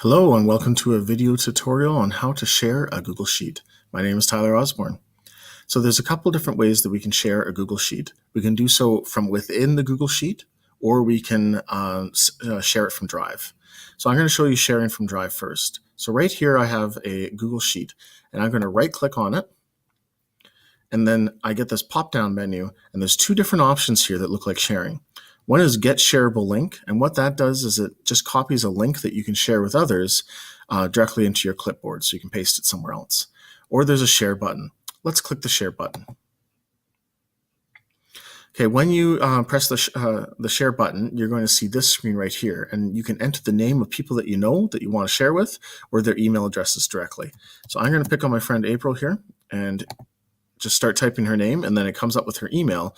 Hello and welcome to a video tutorial on how to share a Google Sheet. My name is Tyler Osborne. So there's a couple different ways that we can share a Google Sheet. We can do so from within the Google Sheet, or we can share it from Drive. So I'm going to show you sharing from Drive first. So right here I have a Google Sheet, and I'm going to right click on it, and then I get this pop-down menu, and there's two different options here that look like sharing. One is Get Shareable Link, and what that does is it just copies a link that you can share with others directly into your clipboard, so you can paste it somewhere else. Or there's a Share button. Let's click the Share button. Okay, when you press the Share button, you're going to see this screen right here, and you can enter the name of people that you know that you want to share with, or their email addresses directly. So I'm going to pick on my friend April here, and just start typing her name, and then it comes up with her email,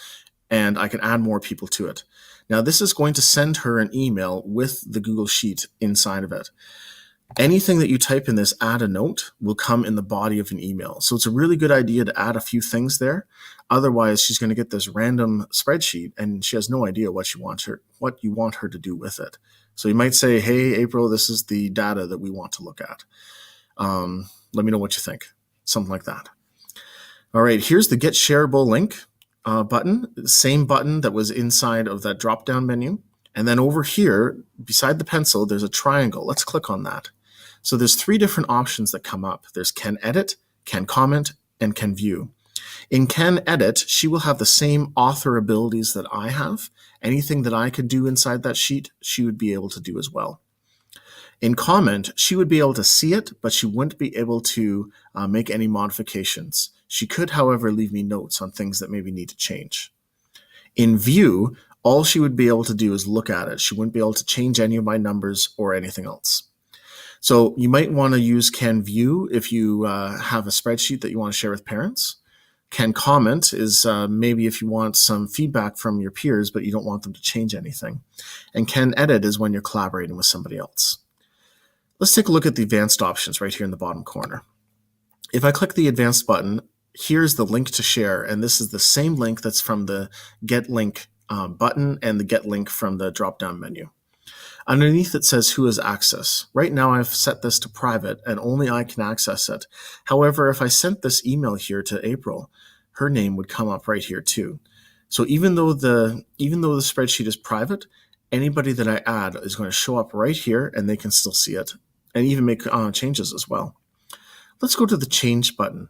and I can add more people to it. Now this is going to send her an email with the Google Sheet inside of it. Anything that you type in this add a note will come in the body of an email. So it's a really good idea to add a few things there. Otherwise, she's going to get this random spreadsheet and she has no idea what you want her to do with it. So you might say, hey, April, this is the data that we want to look at. Let me know what you think. Something like that. All right, here's the Get Shareable Link button, the same button that was inside of that drop-down menu. And then over here, beside the pencil, there's a triangle. Let's click on that. So there's three different options that come up. There's Can Edit, Can Comment, and Can View. In Can Edit, she will have the same author abilities that I have. Anything that I could do inside that sheet, she would be able to do as well. In Comment, she would be able to see it, but she wouldn't be able to make any modifications. She could, however, leave me notes on things that maybe need to change. In View, all she would be able to do is look at it. She wouldn't be able to change any of my numbers or anything else. So you might want to use Can View if you have a spreadsheet that you want to share with parents. Can Comment is maybe if you want some feedback from your peers, but you don't want them to change anything. And Can Edit is when you're collaborating with somebody else. Let's take a look at the advanced options right here in the bottom corner. If I click the advanced button, here's the link to share, and this is the same link that's from the Get Link button and the Get Link from the drop-down menu. Underneath it says who has access. Right now I've set this to private and only I can access it. However, if I sent this email here to April, her name would come up right here too. So even though the spreadsheet is private, anybody that I add is going to show up right here and they can still see it and even make changes as well. Let's go to the Change button.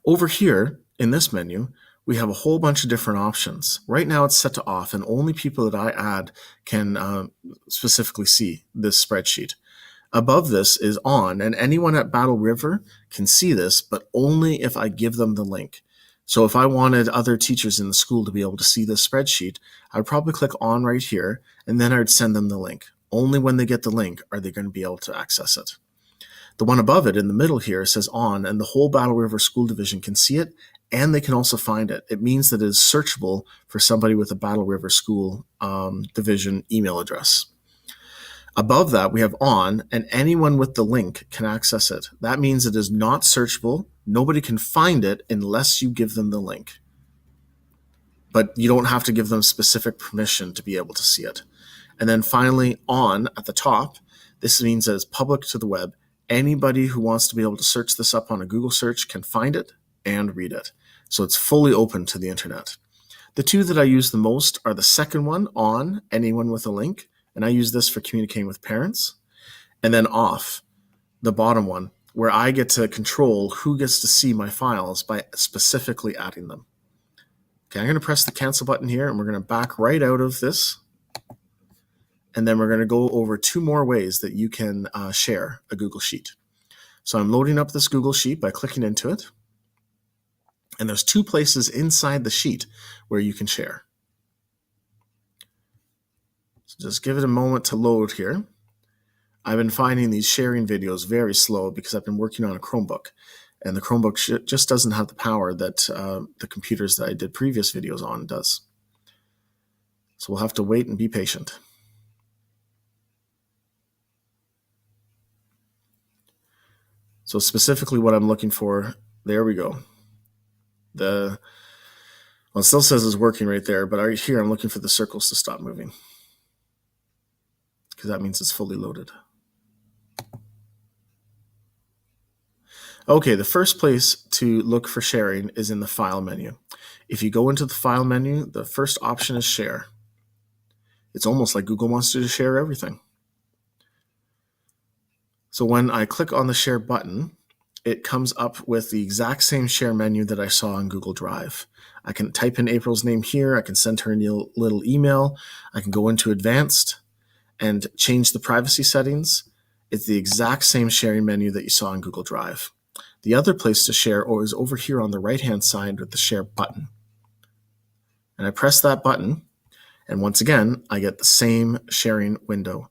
Over here in this menu, we have a whole bunch of different options. Right now it's set to off and only people that I add can specifically see this spreadsheet. Above this is on, and anyone at Battle River can see this, but only if I give them the link. So if I wanted other teachers in the school to be able to see this spreadsheet, I'd probably click on right here, and then I'd send them the link. Only when they get the link are they going to be able to access it. The one above it in the middle here says on, and the whole Battle River School Division can see it, and they can also find it. It means that it is searchable for somebody with a Battle River School Division email address. Above that, we have on, and anyone with the link can access it. That means it is not searchable. Nobody can find it unless you give them the link. But you don't have to give them specific permission to be able to see it. And then finally, on at the top, this means that it's public to the web. Anybody who wants to be able to search this up on a Google search can find it and read it. So it's fully open to the internet. The two that I use the most are the second one, on, anyone with a link, and I use this for communicating with parents, and then off, the bottom one, where I get to control who gets to see my files by specifically adding them. Okay, I'm going to press the cancel button here, and we're going to back right out of this. And then we're going to go over two more ways that you can share a Google Sheet. So I'm loading up this Google Sheet by clicking into it. And there's two places inside the sheet where you can share. So just give it a moment to load here. I've been finding these sharing videos very slow because I've been working on a Chromebook. And the Chromebook just doesn't have the power that the computers that I did previous videos on does. So we'll have to wait and be patient. So specifically what I'm looking for, there we go. Well, it still says it's working right there, but right here I'm looking for the circles to stop moving. because that means it's fully loaded. Okay, the first place to look for sharing is in the File menu. If you go into the File menu, the first option is Share. It's almost like Google wants you to share everything. So when I click on the Share button, it comes up with the exact same share menu that I saw in Google Drive. I can type in April's name here. I can send her a little email. I can go into Advanced and change the privacy settings. It's the exact same sharing menu that you saw in Google Drive. The other place to share is over here on the right-hand side with the Share button. And I press that button, and once again, I get the same sharing window.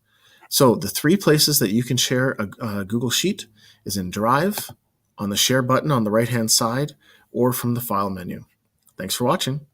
So the three places that you can share a Google Sheet is in Drive, on the Share button on the right-hand side, or from the File menu. Thanks for watching.